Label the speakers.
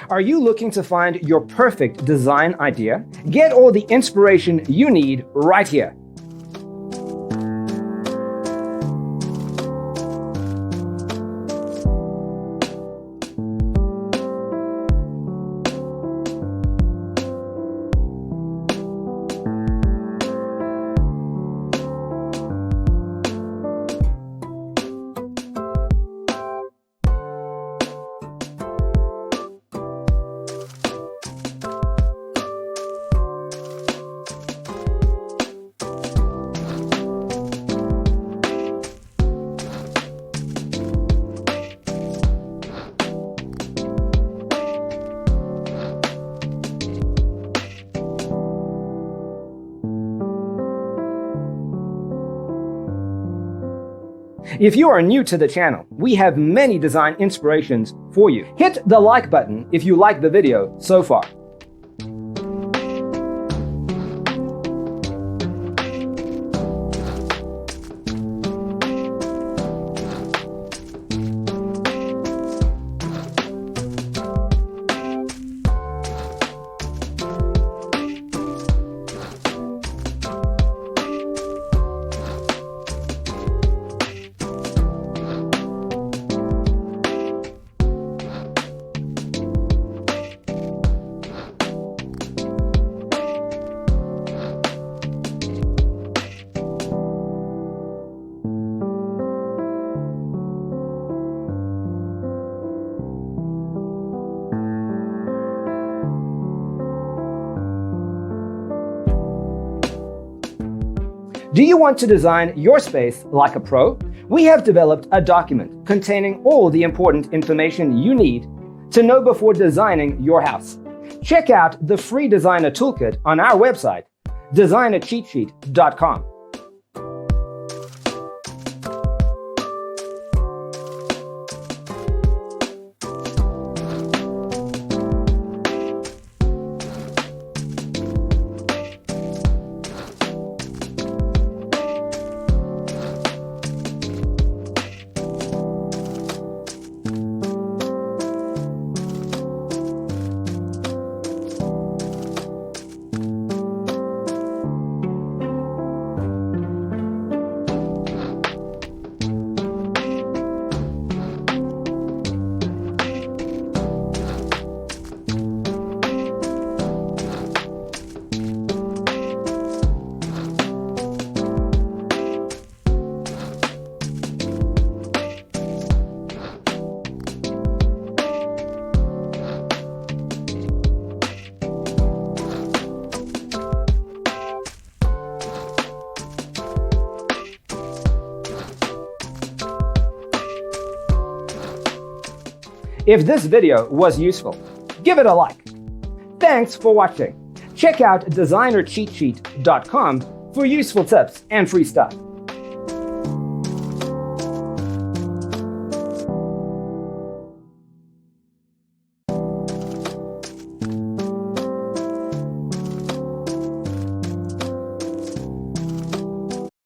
Speaker 1: Are you looking to find your perfect design idea? Get all the inspiration you need right here. If you are new to the channel, we have many design inspirations for you. Hit the like button if you like the video so far. Do you want to design your space like a pro? We have developed a document containing all the important information you need to know before designing your house. Check out the free designer toolkit on our website, designercheatsheet.com. If this video was useful, give it a like. Thanks for watching. Check out designercheatsheet.com for useful tips and free stuff.